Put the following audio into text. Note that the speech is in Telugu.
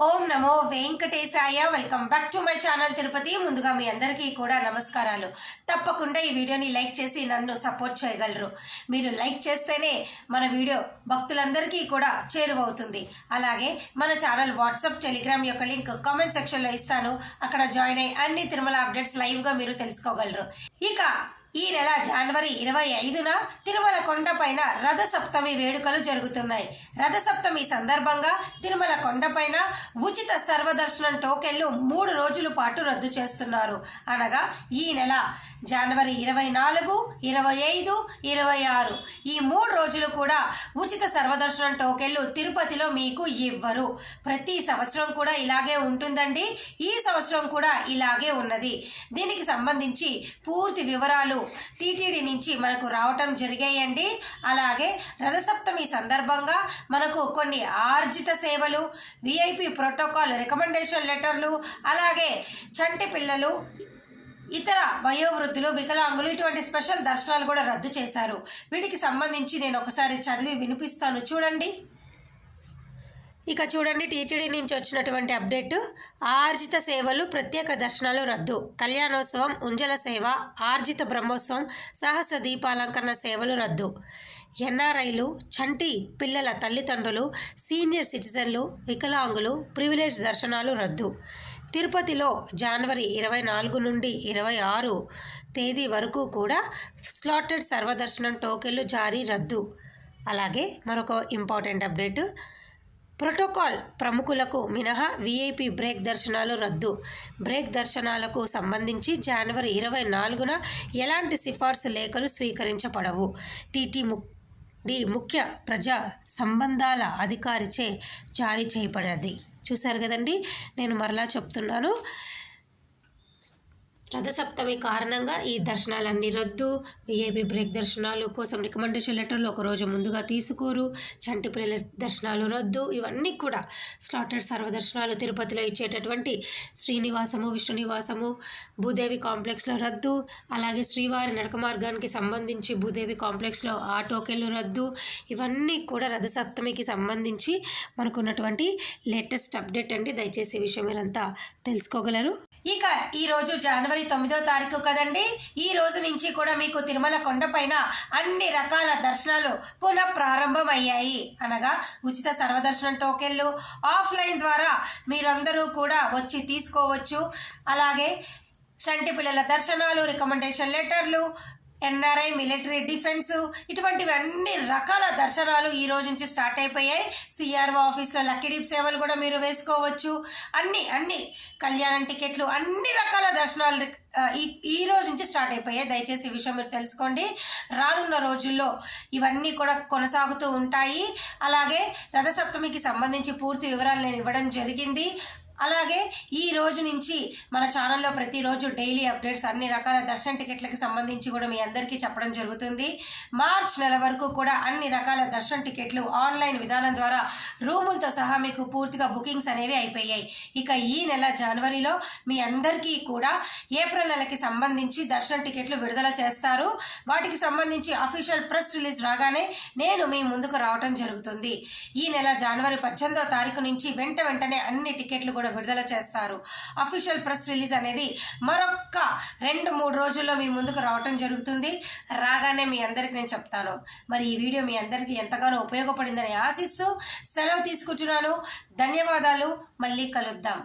Om Namo Venkatesaya. Welcome back to my channel Tirupati. ముందుగా మీ అందరికీ కూడా నమస్కారాలు. తప్పకుండా ఈ వీడియోని లైక్ చేసి నన్ను సపోర్ట్ చేయగలరు. మీరు లైక్ చేస్తేనే మన వీడియో భక్తులందరికీ కూడా చేరువవుతుంది. అలాగే మన ఛానల్ వాట్సాప్, టెలిగ్రామ్ యొక్క లింక్ కామెంట్ సెక్షన్లో ఇస్తాను. అక్కడ జాయిన్ అయ్యి అన్ని తిరుమల అప్డేట్స్ లైవ్గా మీరు తెలుసుకోగలరు. ఇక ఈ నెల జనవరి 25న తిరుమల కొండపైన రథసప్తమి వేడుకలు జరుగుతున్నాయి. రథసప్తమి సందర్భంగా తిరుమల కొండపైన ఉచిత సర్వదర్శనం టోకెన్లు 3 రోజుల పాటు రద్దు చేస్తున్నారు. అనగా ఈ నెల జనవరి 24, 25, 26 ఈ 3 రోజులు కూడా ఉచిత సర్వదర్శనం టోకెన్లు తిరుపతిలో మీకు ఇవ్వరు. ప్రతి సంవత్సరం కూడా ఇలాగే ఉంటుందండి. ఈ సంవత్సరం కూడా ఇలాగే ఉన్నది. దీనికి సంబంధించి పూర్తి వివరాలు టీటీడీ నుంచి మనకు రావటం జరిగాయండి. అలాగే రథసప్తమి సందర్భంగా మనకు కొన్ని ఆర్జిత సేవలు, విఐపి ప్రోటోకాల్ రికమెండేషన్ లెటర్లు, అలాగే చంటి పిల్లలు, ఇతర వయోవృద్ధులు, వికలాంగులు ఇటువంటి స్పెషల్ దర్శనాలు కూడా రద్దు చేశారు. వీటికి సంబంధించి నేను ఒకసారి చదివి వినిపిస్తాను, చూడండి. ఇక చూడండి, టీటీడీ నుంచి వచ్చినటువంటి అప్డేట్. ఆర్జిత సేవలు, ప్రత్యేక దర్శనాలు రద్దు. కళ్యాణోత్సవం, ఉంజల సేవ, ఆర్జిత బ్రహ్మోత్సవం, సహస్ర దీపాలంకరణ సేవలు రద్దు. ఎన్ఆర్ఐలు, చంటి పిల్లల తల్లిదండ్రులు, సీనియర్ సిటిజన్లు, వికలాంగులు ప్రివిలేజ్ దర్శనాలు రద్దు. తిరుపతిలో జనవరి 24 నుండి 26 తేదీ వరకు కూడా స్లాటెడ్ సర్వదర్శనం టోకెన్లు జారీ రద్దు. అలాగే మరొక ఇంపార్టెంట్ అప్డేట్. ప్రోటోకాల్ ప్రముఖులకు మినహా విఐపి బ్రేక్ దర్శనాలు రద్దు. బ్రేక్ దర్శనాలకు సంబంధించి జనవరి 24న ఎలాంటి సిఫార్సు లేఖలు స్వీకరించబడవు. టీటీడీ ముఖ్య ప్రజా సంబంధాల అధికారిచే జారీ చేయబడినది. చూశారు కదండి, నేను మరలా చెప్తున్నాను. రథసప్తమి కారణంగా ఈ దర్శనాలన్నీ రద్దు. విఐపి బ్రేక్ దర్శనాలు కోసం రికమెండేషన్ లెటర్లు ఒకరోజు ముందుగా తీసుకోరు. చంటి పిల్లల దర్శనాలు రద్దు. ఇవన్నీ కూడా స్లాటెడ్ సర్వదర్శనాలు తిరుపతిలో ఇచ్చేటటువంటి శ్రీనివాసము, విష్ణునివాసము, భూదేవి కాంప్లెక్స్లో రద్దు. అలాగే శ్రీవారి నడక మార్గానికి సంబంధించి భూదేవి కాంప్లెక్స్లో ఆ టోకెన్లు రద్దు. ఇవన్నీ కూడా రథసప్తమికి సంబంధించి మనకున్నటువంటి లేటెస్ట్ అప్డేట్ అండి. దయచేసి ఈ విషయం మీరంతా తెలుసుకోగలరు. ఇక ఈరోజు జనవరి 9వ తారీఖు కదండి. ఈ రోజు నుంచి కూడా మీకు తిరుమల కొండపైన అన్ని రకాల దర్శనాలు పునః ప్రారంభం అయ్యాయి. అనగా ఉచిత సర్వదర్శనం టోకెన్లు ఆఫ్లైన్ ద్వారా మీరందరూ కూడా వచ్చి తీసుకోవచ్చు. అలాగే చంటి పిల్లల దర్శనాలు, రికమెండేషన్ లెటర్లు, ఎన్ఆర్ఐ, మిలిటరీ, డిఫెన్స్ ఇటువంటివి అన్ని రకాల దర్శనాలు ఈ రోజు నుంచి స్టార్ట్ అయిపోయాయి. సిఆర్ఓ ఆఫీస్లో లక్కీ డిప్ సేవలు కూడా మీరు వేసుకోవచ్చు. అన్ని కళ్యాణం టికెట్లు, అన్ని రకాల దర్శనాలు ఈ రోజు నుంచి స్టార్ట్ అయిపోయాయి. దయచేసి ఈ విషయం మీరు తెలుసుకోండి. రానున్న రోజుల్లో ఇవన్నీ కూడా కొనసాగుతూ ఉంటాయి. అలాగే రథసప్తమికి సంబంధించి పూర్తి వివరాలు నేను ఇవ్వడం జరిగింది. అలాగే ఈ రోజు నుంచి మన ఛానల్లో ప్రతిరోజు డైలీ అప్డేట్స్, అన్ని రకాల దర్శన టికెట్లకు సంబంధించి కూడా మీ అందరికీ చెప్పడం జరుగుతుంది. మార్చ్ నెల వరకు కూడా అన్ని రకాల దర్శన టికెట్లు ఆన్లైన్ విధానం ద్వారా రూములతో సహా మీకు పూర్తిగా బుకింగ్స్ అనేవి అయిపోయాయి. ఇక ఈ నెల జనవరిలో మీ అందరికీ కూడా ఏప్రిల్ నెలకి సంబంధించి దర్శన టికెట్లు విడుదల చేస్తారు. వాటికి సంబంధించి అఫీషియల్ ప్రెస్ రిలీజ్ రాగానే నేను మీ ముందుకు రావడం జరుగుతుంది. ఈ నెల జనవరి 18వ తారీఖు నుంచి వెంటనే అన్ని టికెట్లు కూడా విడుదల చేస్తారు. అఫీషియల్ ప్రెస్ రిలీజ్ అనేది మరొక్క 2-3 రోజుల్లో మీ ముందుకు రావటం జరుగుతుంది. రాగానే మీ అందరికి నేను చెప్తాను. మరి ఈ వీడియో మీ అందరికీ ఎంతగానో ఉపయోగపడిందని ఆశిస్తూ సెలవు తీసుకుంటున్నాను. ధన్యవాదాలు. మళ్ళీ కలుద్దాం.